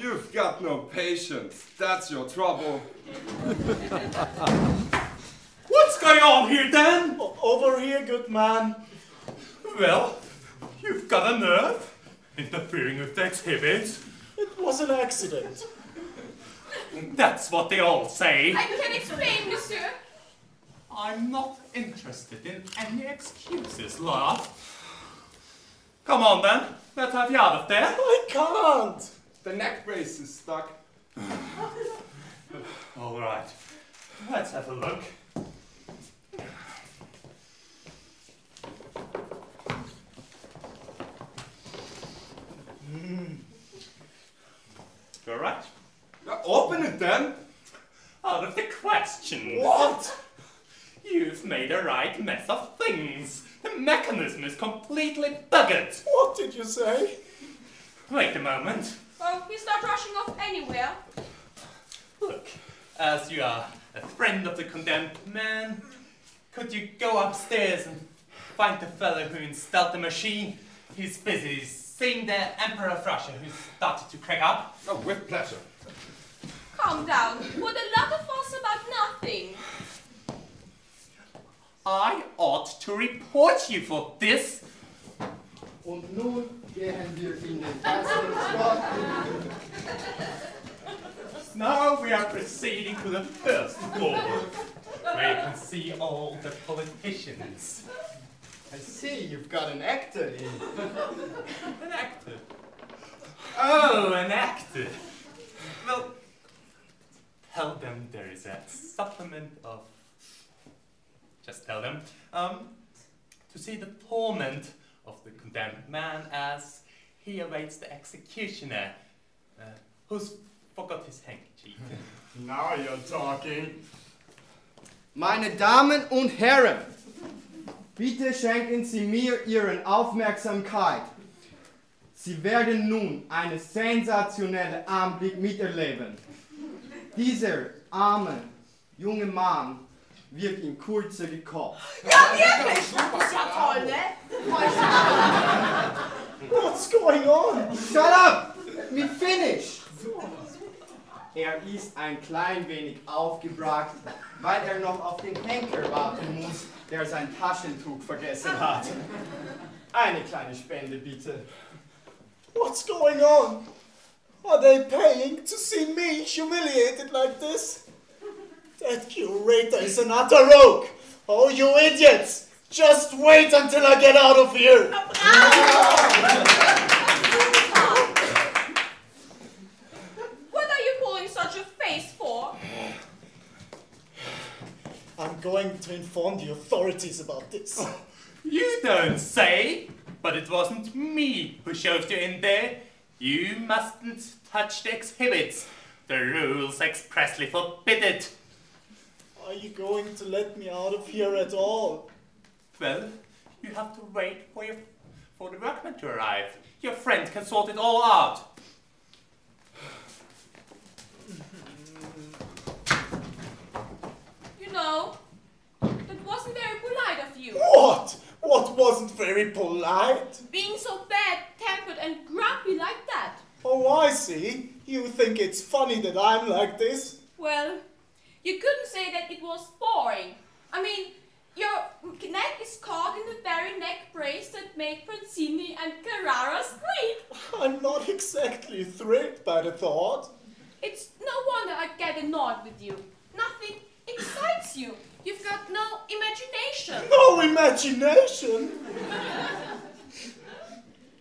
You've got no patience. That's your trouble. What's going on here then? Over here, good man. Well, you've got a nerve interfering with the exhibit. It was an accident. That's what they all say. I can explain, monsieur. I'm not interested in any excuses, love. Come on then, let's have you out of there. I can't. The neck brace is stuck. All right, let's have a look. All right. Open it then. Out of the question. What? You've made a right mess of things. The mechanism is completely buggered. What did you say? Wait a moment. Well, he's not rushing off anywhere. Look, as you are a friend of the condemned man, could you go upstairs and find the fellow who installed the machine? He's busy seeing the Emperor of Russia who started to crack up. Oh, with pleasure. Calm down. What a lot of fuss about nothing. I ought to report you for this. Und nun gehen wir in den ersten Spot. Now we are proceeding to the first floor, where you can see all the politicians. I see you've got an actor in. An actor? Oh, an actor. Well, tell them there is a supplement of... Just tell them, to see the torment of the condemned man as he awaits the executioner, who's forgot his handkerchief. Now you're talking. Meine Damen und Herren, bitte schenken Sie mir Ihre Aufmerksamkeit. Sie werden nun einen sensationellen Anblick miterleben. Dieser arme junge Mann wird in Kürze gekocht. Ja, wirklich! Das ist ja toll, ne? What's going on? Shut up! Let me finish! Er ist ein klein wenig aufgebracht, weil er noch auf den Henker warten muss, der sein Taschentuch vergessen hat. Eine kleine Spende, bitte. What's going on? Are they paying to see me humiliated like this? That curator is an utter rogue! Oh, you idiots! Just wait until I get out of here! What are you pulling such a face for? I'm going to inform the authorities about this. You don't say, but it wasn't me who shoved you in there. You mustn't touch the exhibits. The rules expressly forbid it. Are you going to let me out of here at all? Well, you have to wait for the workmen to arrive. Your friend can sort it all out. You know, that wasn't very polite of you. What? What wasn't very polite? Being so bad-tempered and grumpy like that. Oh, I see. You think it's funny that I'm like this? Well, you couldn't say that it was boring. I mean, your neck is caught in the very neck brace that made Francini and Carrara scream. I'm not exactly thrilled by the thought. It's no wonder I get annoyed with you. Nothing excites you. You've got no imagination. No imagination?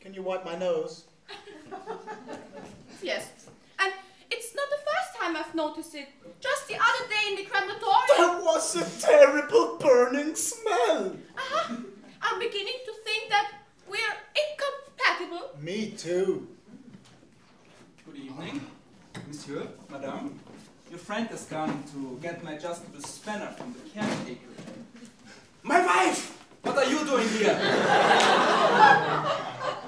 Can you wipe my nose? Yes. And it's not the first time I've noticed it. Just the other day in the crematorium. There was a terrible burning smell. I'm beginning to think that we're incompatible. Me too. Good evening, monsieur, madame. Your friend has gone to get my adjustable spanner from the caretaker. My wife! What are you doing here?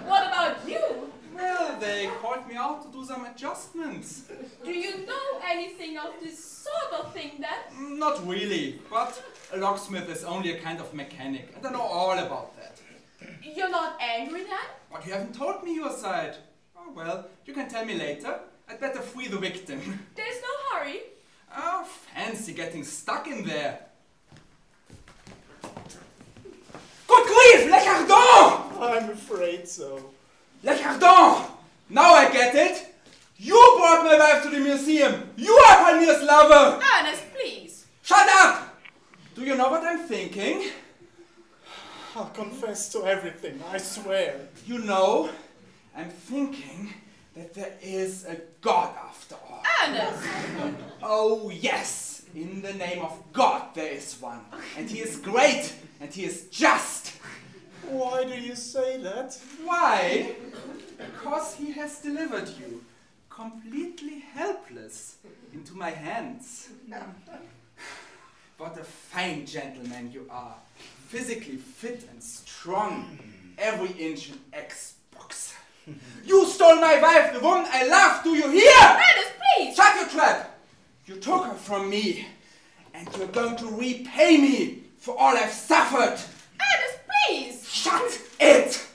What about you? Well, they called me out to do some adjustments. Do you know anything of this sort of thing then? Not really, but a locksmith is only a kind of mechanic, and I know all about that. You're not angry then? But you haven't told me your side. Oh well, you can tell me later. I I'd better free the victim. There's no hurry. Oh, fancy getting stuck in there. Good grief, le cardon! I'm afraid so. Le cardon! Now I get it. You brought my wife to the museum. You are Palmier's lover. Ernest, please. Shut up! Do you know what I'm thinking? I'll confess to everything, I swear. You know, I'm thinking that there is a God after all. Ernest! Oh yes, in the name of God there is one. And he is great, and he is just. Why do you say that? Why? Because he has delivered you, completely helpless, into my hands. What a fine gentleman you are. Physically fit and strong, every inch an Xbox. You stole my wife, the woman I love, do you hear? Ernest, please! Shut your trap! You took her from me, and you're going to repay me for all I've suffered. Ernest, please! Shut it!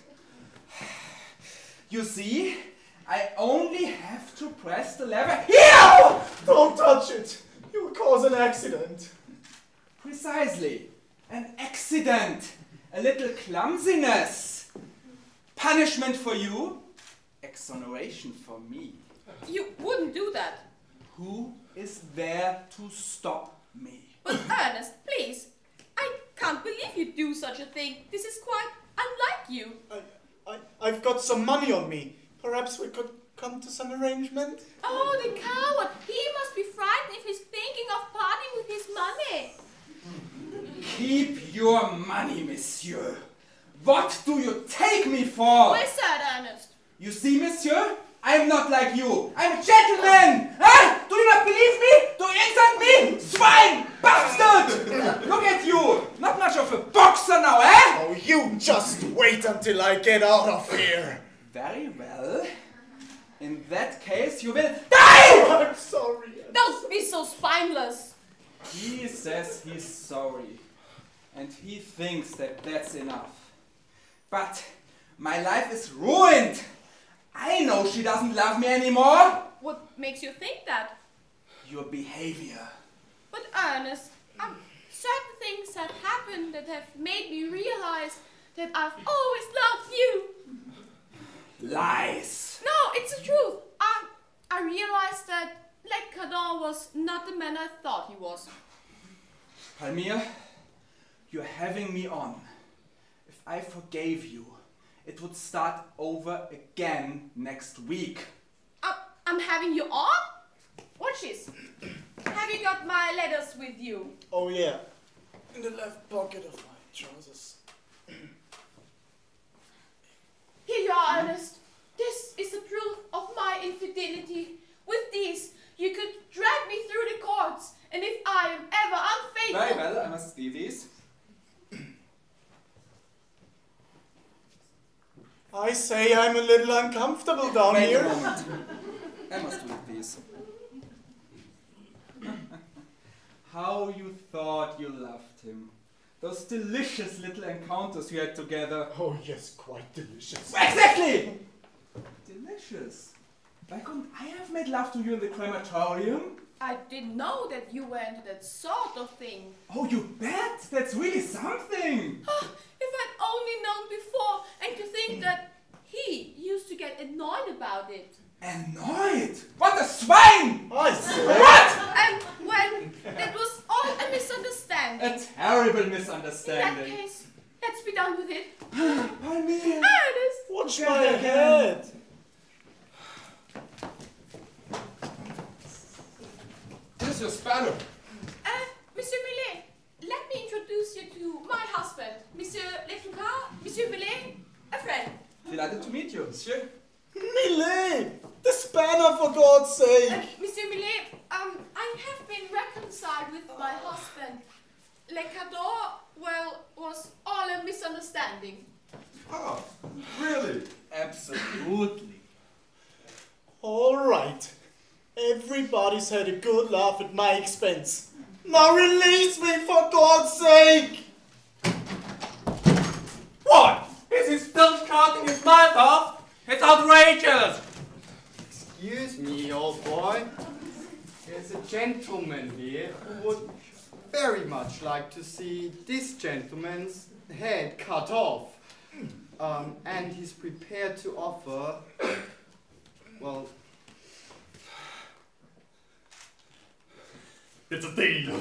You see, I only have to press the lever here! Don't touch it! You will cause an accident. Precisely. An accident. A little clumsiness. Punishment for you, exoneration for me. You wouldn't do that. Who is there to stop me? But Ernest, please. I can't believe you'd do such a thing. This is quite unlike you. I've got some money on me. Perhaps we could come to some arrangement? Oh, the coward. He must be frightened if he's thinking of parting with his money. Keep your money, monsieur. What do you take me for? Where's that, Ernest? You see, monsieur, I'm not like you. I'm a gentleman. Huh? Do you not believe me? Do you insult me? Swine! Bastard! Look at you. Not much of a boxer now, eh? Oh, you just wait until I get out of here. Very well. In that case, you will die! I'm sorry. Don't be so spineless. He says he's sorry. And he thinks that that's enough. But my life is ruined. I know she doesn't love me anymore. What makes you think that? Your behavior. But Ernest, certain things have happened that have made me realize that I've always loved you. Lies. No, it's the truth. I realized that Le Cardon was not the man I thought he was. Palmier, you're having me on. If I forgave you, it would start over again next week. I'm having you on? Watch this. Have you got my letters with you? Oh, yeah. In the left pocket of my trousers. Here you are, Ernest. This is the proof of my infidelity. With these, you could drag me through the courts, and if I am ever unfaithful... Very well, I must see these. I say I'm a little uncomfortable down Wait here. a moment. I must read these. How you thought you loved him. Those delicious little encounters you had together. Oh, yes, quite delicious. Exactly! Delicious. Why couldn't I have made love to you in the crematorium? I didn't know that you were into that sort of thing. Oh, you bet! That's really something! If I'd only known before, and to think that he used to get annoyed about it. Annoyed? What a swine! I say. What? And when it was all a misunderstanding. A terrible In that misunderstanding. case, let's be done with it. Palmier! Ernest! Watch Get my again. head. Here's your spanner. Monsieur Millet, let me introduce you to my husband, Monsieur Letoucard, Monsieur Millet, a friend. Delighted to meet you, monsieur. Millet! The spanner, for God's sake! Monsieur Millet, I have been reconciled with my husband. Le Cardon, well, was all a misunderstanding. Oh, really? Absolutely. All right. Everybody's had a good laugh at my expense. Now release me, for God's sake! What? Is he still cutting his mouth off? It's outrageous! Excuse me, old boy. There's a gentleman here who would very much like to see this gentleman's head cut off. And he's prepared to offer, well... It's a deal.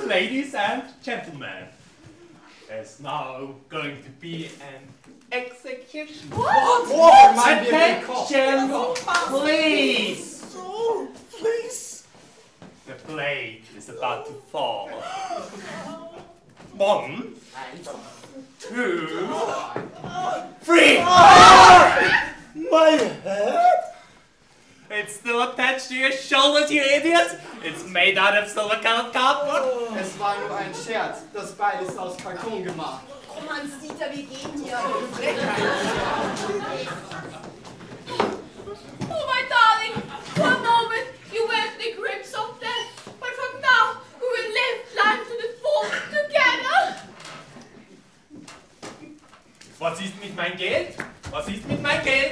Ladies and gentlemen, there's now going to be an execution. What? Might be a big cost. Attention, please. Oh, please. The blade is about to fall. 1, 2, 3. My head? It's still attached to your shoulders, you idiot! It's made out of silver-colored cardboard. Es war nur ein Scherz. Das Beil ist aus Karton gemacht. Komm ans Dieter, wir gehen hier. Oh, my darling, for a moment you were in the grips of death, but from now we will live life to the full together. Was ist mit meinem Geld? Was ist mit meinem Geld?